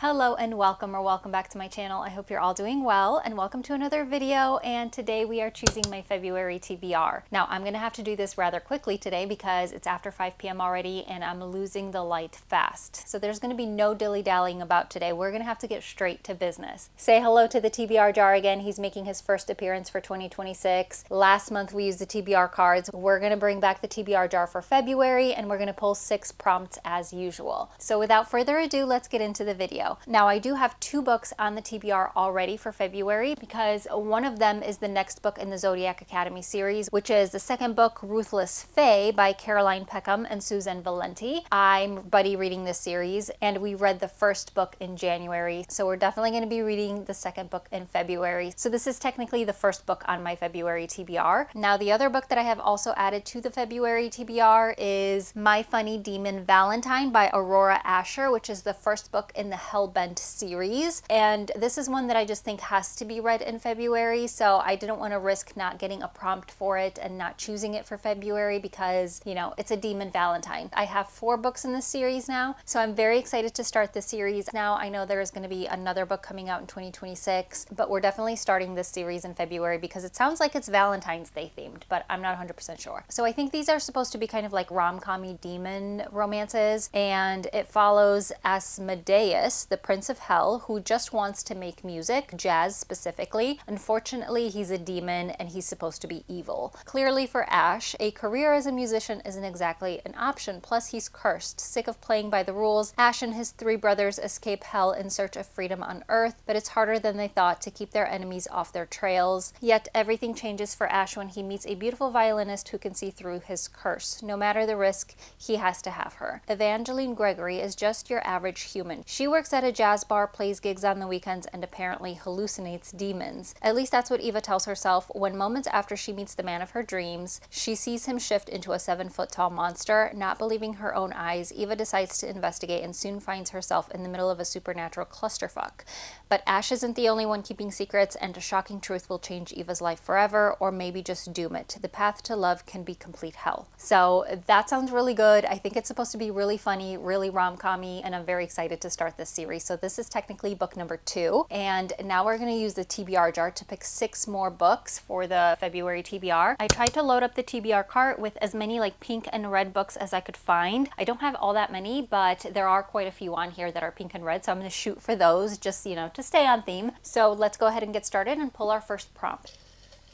Hello and welcome or welcome back to my channel. I hope you're all doing well and welcome to another video, and today we are choosing my February TBR. Now I'm gonna have to do this rather quickly today because it's after 5 p.m. already and I'm losing the light fast. So there's gonna be no dilly-dallying about today. We're gonna have to get straight to business. Say hello to the TBR jar again. He's making his first appearance for 2026. Last month we used the TBR cards. We're gonna bring back the TBR jar for February and we're gonna pull 6 prompts as usual. So without further ado, let's get into the video. Now I do have 2 books on the TBR already for February because one of them is the next book in the Zodiac Academy series, which is the second book, Ruthless Fae by Caroline Peckham and Susan Valenti. I'm buddy reading this series and we read the first book in January, so we're definitely going to be reading the second book in February. So this is technically the first book on my February TBR. Now the other book that I have also added to the February TBR is My Funny Demon Valentine by Aurora Asher, which is the first book in the Hellbent series, and this is one that I just think has to be read in February, so I didn't want to risk not getting a prompt for it and not choosing it for February because, you know, it's a demon Valentine. I have 4 books in this series now, so I'm very excited to start this series. Now I know there's going to be another book coming out in 2026, but we're definitely starting this series in February because it sounds like it's Valentine's Day themed, but I'm not 100% sure. So I think these are supposed to be kind of like rom-com-y demon romances, and it follows Asmodeus, the Prince of Hell, who just wants to make music, jazz specifically. Unfortunately, he's a demon and he's supposed to be evil. Clearly for Ash, a career as a musician isn't exactly an option, plus he's cursed. Sick of playing by the rules, Ash and his 3 brothers escape hell in search of freedom on Earth, but it's harder than they thought to keep their enemies off their trails. Yet everything changes for Ash when he meets a beautiful violinist who can see through his curse. No matter the risk, he has to have her. Evangeline Gregory is just your average human. She works at a jazz bar, plays gigs on the weekends, and apparently hallucinates demons. At least that's what Eva tells herself when moments after she meets the man of her dreams, she sees him shift into a 7-foot-tall monster. Not believing her own eyes, Eva decides to investigate and soon finds herself in the middle of a supernatural clusterfuck. But Ash isn't the only one keeping secrets, and a shocking truth will change Eva's life forever, or maybe just doom it. The path to love can be complete hell. So that sounds really good. I think it's supposed to be really funny, really rom-com-y, and I'm very excited to start this series. So this is technically book number 2, and now we're going to use the TBR jar to pick 6 more books for the February TBR. I tried to load up the TBR cart with as many like pink and red books as I could find. I don't have all that many, but there are quite a few on here that are pink and red, so I'm going to shoot for those just, you know, to stay on theme. So let's go ahead and get started and pull our first prompt.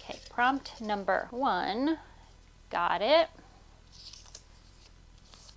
Okay, prompt number 1. Got it.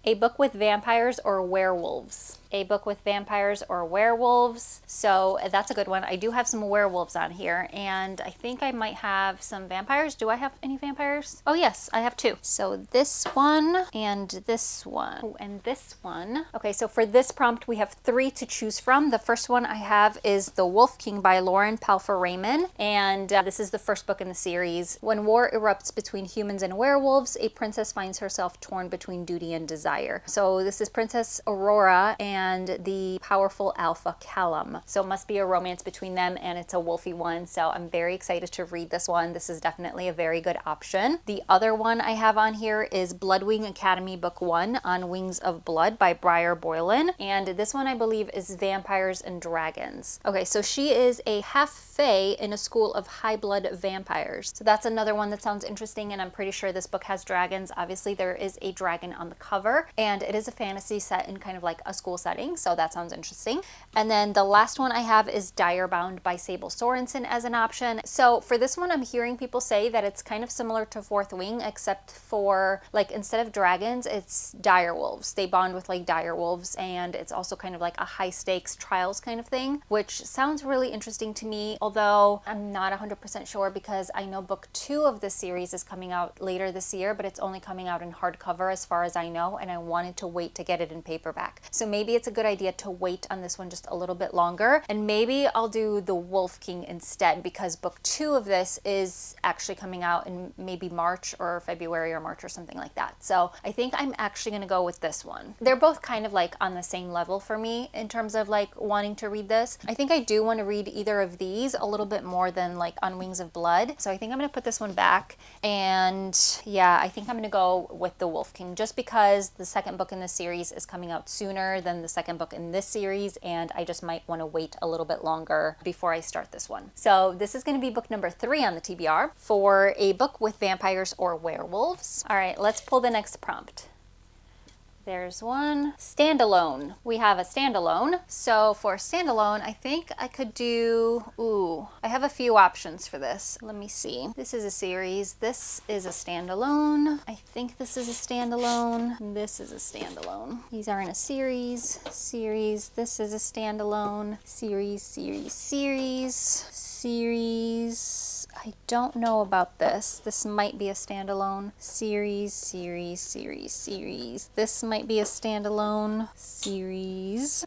A book with vampires or werewolves. A book with vampires or werewolves. So that's a good one. I do have some werewolves on here, and I think I might have some vampires. Do I have any vampires? Oh yes, I have 2. So this one and this one. Oh, and this one. Okay, so for this prompt we have 3 to choose from. The first one I have is The Wolf King by Lauren Palfer-Raymond, and this is the first book in the series. When war erupts between humans and werewolves, a princess finds herself torn between duty and desire. So this is Princess Aurora and the powerful Alpha Callum. So it must be a romance between them, and it's a wolfy one. So I'm very excited to read this one. This is definitely a very good option. The other one I have on here is Bloodwing Academy Book 1, On Wings of Blood by Briar Boylan. And this one I believe is Vampires and Dragons. Okay, so she is a half fae in a school of high blood vampires. So that's another one that sounds interesting, and I'm pretty sure this book has dragons. Obviously there is a dragon on the cover, and it is a fantasy set in kind of like a school setting, so that sounds interesting. And then the last one I have is Direbound by Sable Sorensen as an option. So for this one, I'm hearing people say that it's kind of similar to Fourth Wing, except for like instead of dragons, it's direwolves. They bond with like direwolves, and it's also kind of like a high stakes trials kind of thing, which sounds really interesting to me, although I'm not 100% sure because I know book 2 of this series is coming out later this year, but it's only coming out in hardcover as far as I know, and I wanted to wait to get it in paperback. So maybe it's a good idea to wait on this one just a little bit longer, and maybe I'll do The Wolf King instead because book 2 of this is actually coming out in maybe March or February or March or something like that. So I think I'm actually going to go with this one. They're both kind of like on the same level for me in terms of like wanting to read this. I think I do want to read either of these a little bit more than like On Wings of Blood. So I think I'm going to put this one back, and yeah, I think I'm going to go with The Wolf King just because the second book in the series is coming out sooner than the second book in this series, and I just might want to wait a little bit longer before I start this one. So this is going to be book number 3 on the TBR for a book with vampires or werewolves. All right, let's pull the next prompt. There's one. Standalone. We have a standalone. So for standalone, I think I could do, I have a few options for this. Let me see. This is a series. This is a standalone. I think this is a standalone. This is a standalone. These are in a series. This is a standalone. Series. I don't know about this. This might be a standalone. Series. This might be a standalone. Series.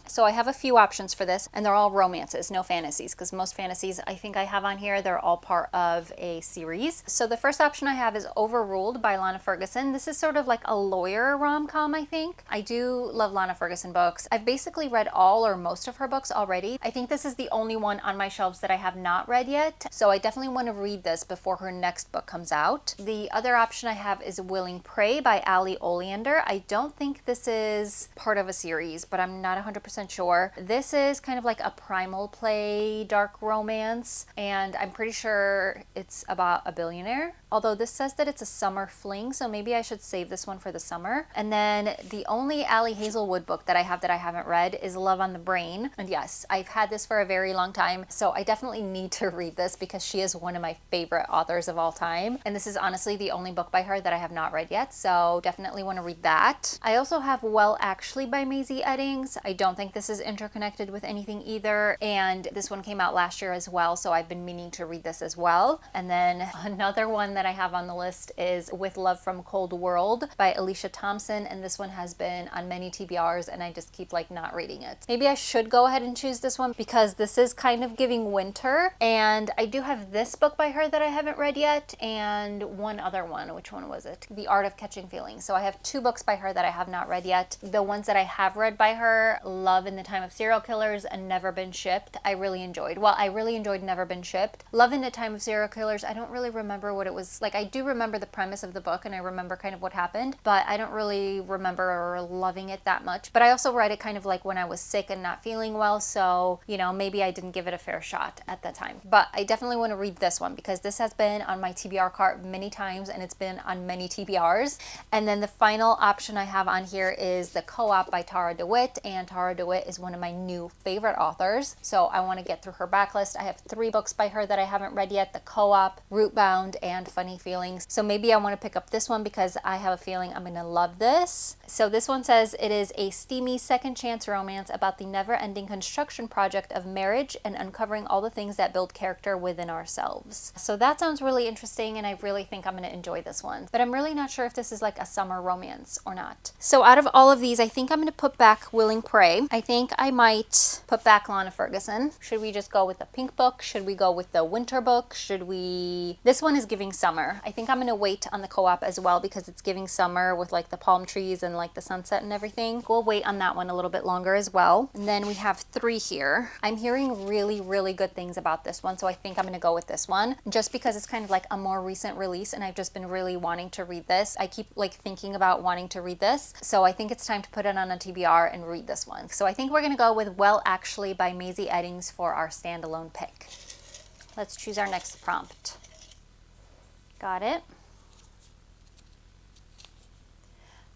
So I have a few options for this, and they're all romances, no fantasies, because most fantasies I think I have on here, they're all part of a series. So the first option I have is Overruled by Lana Ferguson. This is sort of like a lawyer rom-com, I think. I do love Lana Ferguson books. I've basically read all or most of her books already. I think this is the only one on my shelves that I have not read yet, so I definitely want to read this before her next book comes out. The other option I have is Willing Prey by Ali Oleander. I don't think this is part of a series, but I'm not 100% sure. This is kind of like a primal play dark romance, and I'm pretty sure it's about a billionaire. Although this says that it's a summer fling, so maybe I should save this one for the summer. And then the only Ali Hazelwood book that I haven't read is Love on the Brain. And yes, I've had this for a very long time, so I definitely need to read this because she is one of my favorite authors of all time. And this is honestly the only book by her that I have not read yet, so definitely want to read that. I also have Well Actually by Maisie Eddings. I don't think this is interconnected with anything either, and this one came out last year as well, so I've been meaning to read this as well. And then another one that I have on the list is With Love from Cold World by Alicia Thompson, and this one has been on many TBRs and I just keep like not reading it. Maybe I should go ahead and choose this one because this is kind of giving winter, and I do have this book by her that I haven't read yet, and one other one. Which one was it? The Art of Catching Feelings. So I have 2 books by her that I have not read yet. The ones that I have read by her, Love in the Time of Serial Killers and Never Been Shipped, I really enjoyed. Well, I really enjoyed Never Been Shipped. Love in the Time of Serial Killers, I don't really remember what it was like. I do remember the premise of the book and I remember kind of what happened, but I don't really remember loving it that much. But I also read it kind of like when I was sick and not feeling well, so you know, maybe I didn't give it a fair shot at that time. But I definitely want to read this one because this has been on my TBR cart many times and it's been on many TBRs. And then the final option I have on here is The Co-op by Tara DeWitt, and Tara DeWitt is one of my new favorite authors, so I want to get through her backlist. I have 3 books by her that I haven't read yet: The Co-op, Rootbound, and Funny Feelings. So maybe I want to pick up this one because I have a feeling I'm going to love this. So this one says it is a steamy second chance romance about the never-ending construction project of marriage and uncovering all the things that build character within ourselves. So that sounds really interesting, and I really think I'm going to enjoy this one. But I'm really not sure if this is like a summer romance or not. So out of all of these, I think I'm going to put back Willing Prey. I think I might put back Lana Ferguson. Should we just go with the pink book? Should we go with the winter book? Should we... This one is giving summer. I think I'm going to wait on the Co-op as well because it's giving summer with like the palm trees and like the sunset and everything. We'll wait on that one a little bit longer as well. And then we have 3 here. I'm hearing really good things about this one, so I think I'm going to go with this one just because it's kind of like a more recent release and I've just been really wanting to read this. I keep like thinking about wanting to read this, so I think it's time to put it on a TBR and read this one. So I think we're going to go with Well Actually by Maisie Eddings for our standalone pick. Let's choose our next prompt. Got it.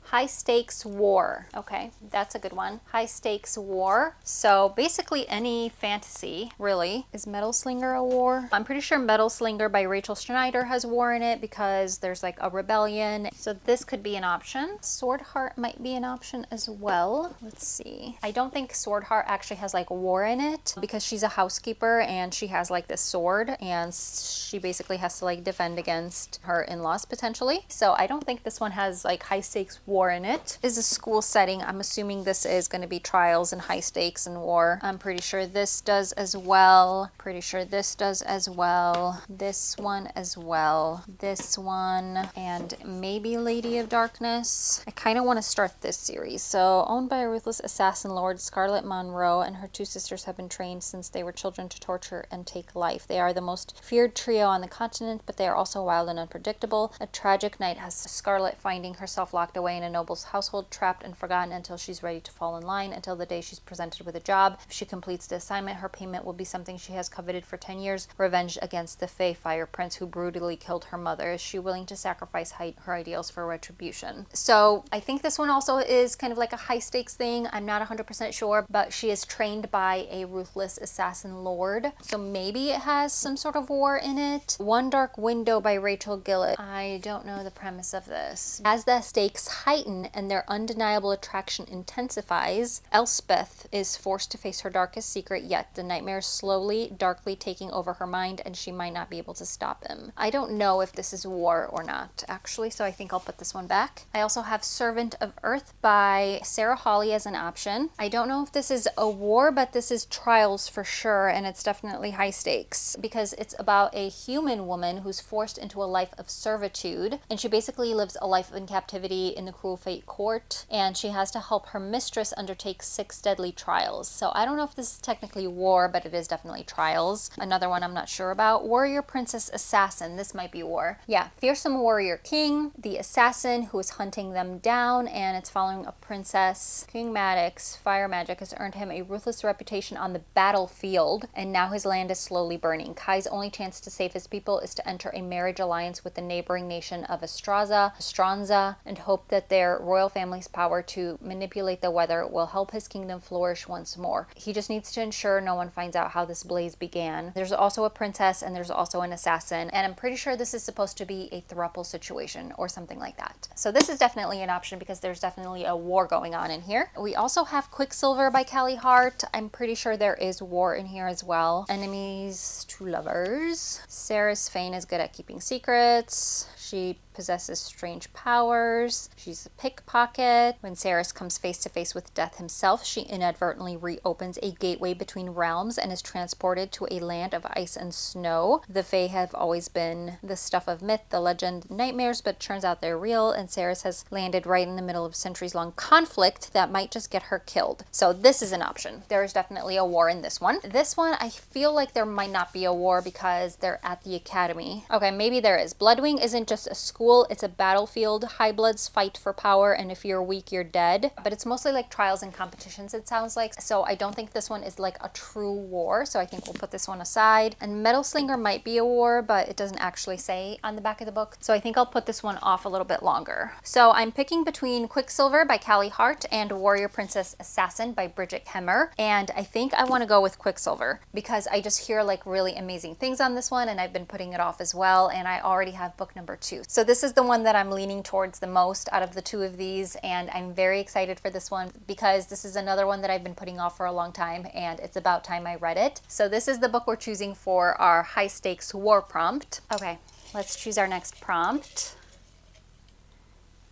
High Stakes War. Okay, that's a good one. High Stakes War. So basically any fantasy, really. Is Metal Slinger a war? I'm pretty sure Metal Slinger by Rachel Schneider has war in it because there's like a rebellion. So this could be an option. Sword Heart might be an option as well. Let's see. I don't think Sword Heart actually has like war in it because she's a housekeeper and she has like this sword and she basically has to like defend against her in-laws potentially. So I don't think this one has like high stakes war war in it. Is a school setting. I'm assuming this is going to be trials and high stakes and war. I'm pretty sure this does as well. Pretty sure this does as well. This one as well. This one, and maybe Lady of Darkness. I kind of want to start this series. So, owned by a ruthless assassin lord, Scarlett Monroe and her two sisters have been trained since they were children to torture and take life. They are the most feared trio on the continent, but they are also wild and unpredictable. A tragic night has Scarlett finding herself locked away in a noble's household, trapped and forgotten until she's ready to fall in line, until the day she's presented with a job. If she completes the assignment, her payment will be something she has coveted for 10 years, revenge against the Fae Fire Prince who brutally killed her mother. Is she willing to sacrifice her ideals for retribution? So I think this one also is kind of like a high stakes thing. I'm not 100% sure, but she is trained by a ruthless assassin lord. So maybe it has some sort of war in it. One Dark Window by Rachel Gillett. I don't know the premise of this. As the stakes heighten and their undeniable attraction intensifies, Elspeth is forced to face her darkest secret yet. The nightmare is slowly, darkly taking over her mind, and she might not be able to stop him. I don't know if this is war or not, actually, so I think I'll put this one back. I also have Servant of Earth by Sarah Hawley as an option. I don't know if this is a war, but this is trials for sure, and it's definitely high stakes because it's about a human woman who's forced into a life of servitude, and she basically lives a life in captivity in the Cruel Fate court, and she has to help her mistress undertake 6 deadly trials. So I don't know if this is technically war, but it is definitely trials. Another one I'm not sure about, Warrior Princess Assassin. This might be war. Yeah, fearsome warrior king, the assassin who is hunting them down, and it's following a princess. King Maddox, fire magic has earned him a ruthless reputation on the battlefield, and now his land is slowly burning. Kai's only chance to save his people is to enter a marriage alliance with the neighboring nation of Estranza, and hope that their royal family's power to manipulate the weather will help his kingdom flourish once more. He just needs to ensure no one finds out how this blaze began. There's also a princess and there's also an assassin, and I'm pretty sure this is supposed to be a throuple situation or something like that. So this is definitely an option because there's definitely a war going on in here. We also have Quicksilver by Callie Hart. I'm pretty sure there is war in here as well. Enemies to lovers. Sarah's Fane is good at keeping secrets. She possesses strange powers. She's a pickpocket. When Ceres comes face to face with death himself, she inadvertently reopens a gateway between realms and is transported to a land of ice and snow. The Fae have always been the stuff of myth, the legend, nightmares, but it turns out they're real, and Ceres has landed right in the middle of centuries-long conflict that might just get her killed. So this is an option. There is definitely a war in this one. This one, I feel like there might not be a war because they're at the academy. Okay, maybe there is. Bloodwing isn't just a school, it's a battlefield. High bloods fight for power, and if you're weak, you're dead. But it's mostly like trials and competitions, it sounds like. So I don't think this one is like a true war, so I think we'll put this one aside. And Metal Slinger might be a war, but it doesn't actually say on the back of the book, so I think I'll put this one off a little bit longer. So I'm picking between Quicksilver by Callie Hart and Warrior Princess Assassin by Bridget Hemmer, and I think I want to go with Quicksilver because I just hear like really amazing things on this one, and I've been putting it off as well, and I already have book number 2. So this is the one that I'm leaning towards the most out of the 2 of these, and I'm very excited for this one because this is another one that I've been putting off for a long time, and it's about time I read it. So this is the book we're choosing for our high stakes war prompt. Okay, let's choose our next prompt.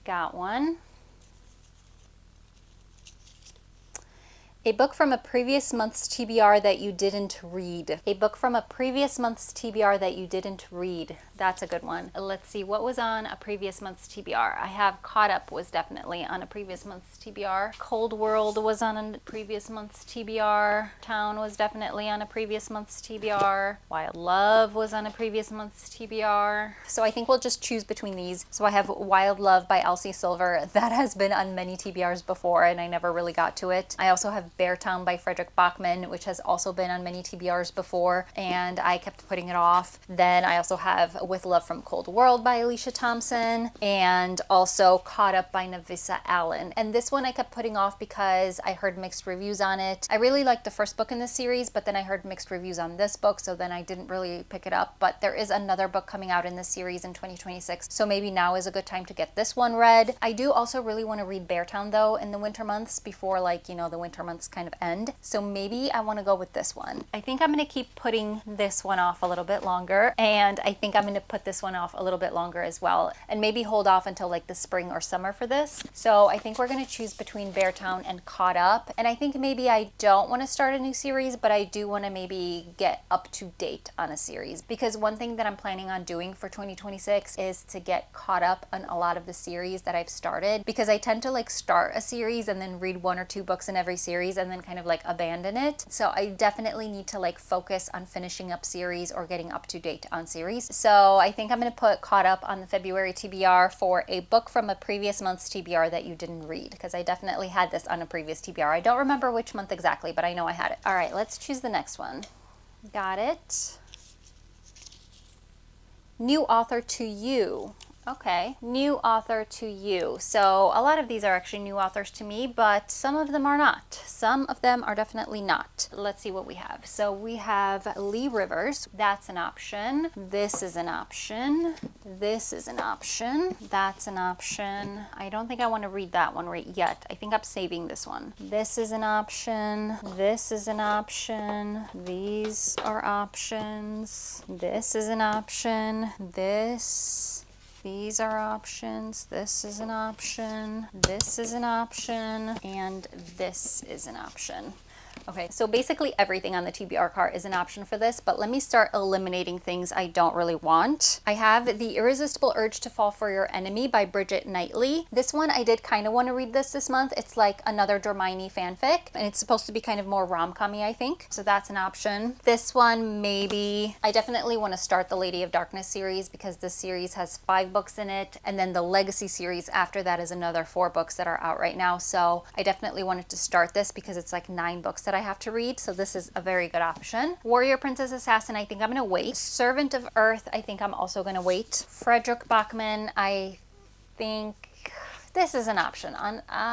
Got one. A book from a previous month's TBR that you didn't read. A book from a previous month's TBR that you didn't read. That's a good one. Let's see, what was on a previous month's TBR? I have Caught Up was definitely on a previous month's TBR. Cold World was on a previous month's TBR. Town was definitely on a previous month's TBR. Wild Love was on a previous month's TBR. So I think we'll just choose between these. So I have Wild Love by Elsie Silver. That has been on many TBRs before, and I never really got to it. I also have Beartown by Frederick Bachman, which has also been on many TBRs before, and I kept putting it off. Then I also have With Love from Cold World by Alicia Thompson, and also Caught Up by Navissa Allen. And this one I kept putting off because I heard mixed reviews on it. I really liked the first book in this series, but then I heard mixed reviews on this book, so then I didn't really pick it up. But there is another book coming out in this series in 2026, so maybe now is a good time to get this one read. I do also really want to read Beartown though in the winter months before, like, you know, the winter months kind of end. So maybe I want to go with this one. I think I'm going to keep putting this one off a little bit longer, and I think I'm going to put this one off a little bit longer as well, and maybe hold off until like the spring or summer for this. So I think we're going to choose between Beartown and Caught Up. And I think maybe I don't want to start a new series, but I do want to maybe get up to date on a series, because one thing that I'm planning on doing for 2026 is to get caught up on a lot of the series that I've started, because I tend to like start a series and then read 1 or 2 books in every series and then kind of like abandon it. So I definitely need to like focus on finishing up series or getting up to date on series. So I think I'm going to put Caught Up on the February TBR for a book from a previous month's TBR that you didn't read, because I definitely had this on a previous TBR. I don't remember which month exactly, but I know I had it. All right, let's choose the next one. Got it. New author to you. Okay, new author to you. So a lot of these are actually new authors to me, but some of them are not. Some of them are definitely not. Let's see what we have. So we have Lee Rivers. That's an option. This is an option. This is an option. That's an option. I don't think I want to read that one right yet. I think I'm saving this one. This is an option. This is an option. These are options. This is an option. These are options. This is an option. This is an option. And this is an option. Okay, so basically everything on the TBR cart is an option for this, but let me start eliminating things I don't really want. I have The Irresistible Urge to Fall for Your Enemy by Bridget Knightley. This one, I did kind of want to read this month. It's like another Dormini fanfic, and it's supposed to be kind of more rom-com-y, I think. So that's an option. This one, maybe. I definitely want to start the Lady of Darkness series, because this series has 5 books in it, and then the Legacy series after that is another 4 books that are out right now. So I definitely wanted to start this because it's like 9 books that I have to read, so this is a very good option. Warrior Princess Assassin, I think I'm gonna wait. Servant of Earth, I think I'm also gonna wait. Frederick Bachman, I think this is an option.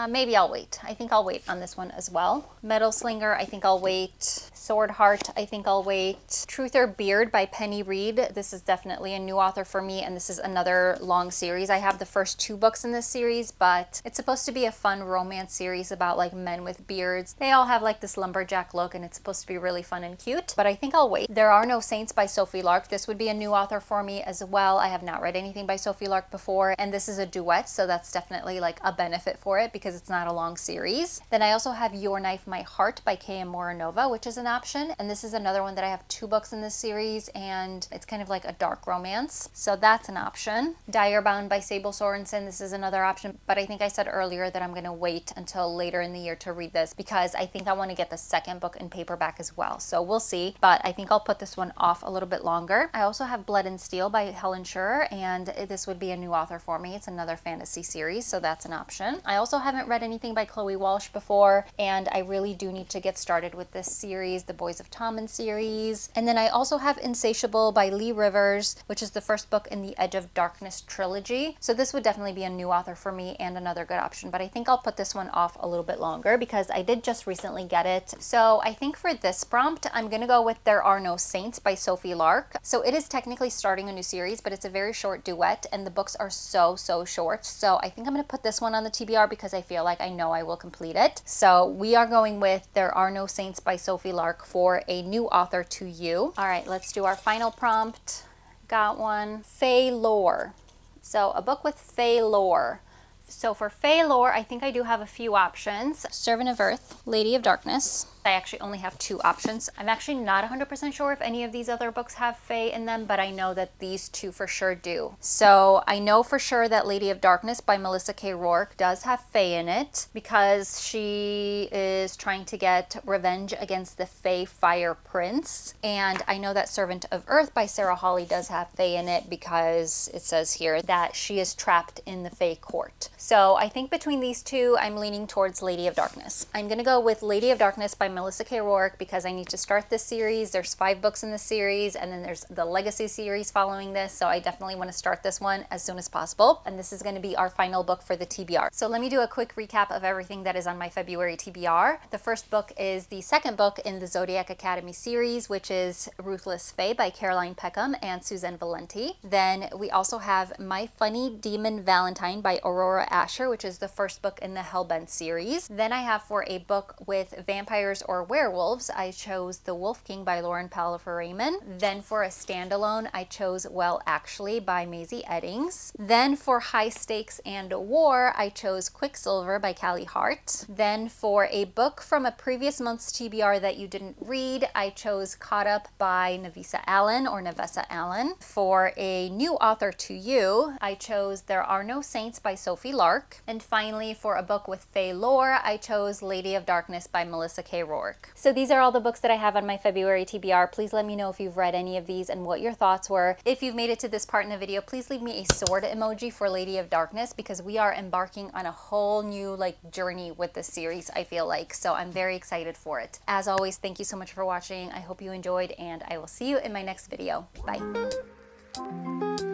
Maybe I'll wait. I think I'll wait on this one as well. Metal Slinger, I think I'll wait. Sword Heart, I think I'll wait. Truth or Beard by Penny Reed. This is definitely a new author for me, and this is another long series. I have the first 2 books in this series, but it's supposed to be a fun romance series about like men with beards. They all have like this lumberjack look, and it's supposed to be really fun and cute, but I think I'll wait. There Are No Saints by Sophie Lark. This would be a new author for me as well. I have not read anything by Sophie Lark before, and this is a duet, so that's definitely like a benefit for it because it's not a long series. Then I also have Your Knife, My Heart by K.M. Moranova, which is an option, and this is another one that I have 2 books in this series, and it's kind of like a dark romance, so that's an option. Direbound by Sable Sorensen, this is another option, but I think I said earlier that I'm going to wait until later in the year to read this because I think I want to get the second book in paperback as well, so we'll see, but I think I'll put this one off a little bit longer. I also have Blood and Steel by Helen Schurer, and this would be a new author for me. It's another fantasy series, so that's an option. I also haven't read anything by Chloe Walsh before, and I really do need to get started with this series, the Boys of Tommen series. And then I also have Insatiable by Lee Rivers, which is the first book in the Edge of Darkness trilogy. So this would definitely be a new author for me and another good option, but I think I'll put this one off a little bit longer because I did just recently get it. So I think for this prompt, I'm going to go with There Are No Saints by Sophie Lark. So it is technically starting a new series, but it's a very short duet, and the books are so short. So I think I'm going to put this one on the TBR because I feel like I know I will complete it. So we are going with There Are No Saints by Sophie Lark for a new author to you. All right, let's do our final prompt. Got one. Fae Lore. So a book with Fae Lore. So for Fae Lore, I think I do have a few options. Servant of Earth, Lady of Darkness. I actually only have 2 options. I'm actually not 100% sure if any of these other books have Fae in them, but I know that these 2 for sure do. So I know for sure that Lady of Darkness by Melissa K. Rourke does have Fae in it because she is trying to get revenge against the Fae Fire Prince. And I know that Servant of Earth by Sarah Hawley does have Fae in it because it says here that she is trapped in the Fae court. So I think between these 2, I'm leaning towards Lady of Darkness. I'm going to go with Lady of Darkness by Melissa K. Rourke because I need to start this series. There's 5 books in this series, and then there's the Legacy series following this, so I definitely want to start this one as soon as possible. And this is going to be our final book for the TBR. So let me do a quick recap of everything that is on my February TBR. The first book is the second book in the Zodiac Academy series, which is Ruthless Fae by Caroline Peckham and Suzanne Valenti. Then we also have My Funny Demon Valentine by Aurora Asher, which is the first book in the Hellbent series. Then I have for a book with vampires or werewolves, I chose The Wolf King by Lauren Palafor-Raymond. Then for a standalone, I chose Well Actually by Maisie Eddings. Then for high stakes and war, I chose Quicksilver by Callie Hart. Then for a book from a previous month's TBR that you didn't read, I chose Caught Up by Navessa Allen. For a new author to you, I chose There Are No Saints by Sophie Lark. And finally, for a book with Faye lore, I chose Lady of Darkness by Melissa K. Rourke. So these are all the books that I have on my February TBR. Please let me know if you've read any of these and what your thoughts were. If you've made it to this part in the video, please leave me a sword emoji for Lady of Darkness, because we are embarking on a whole new journey with this series, I feel like. So I'm very excited for it. As always, thank you so much for watching. I hope you enjoyed, and I will see you in my next video. Bye.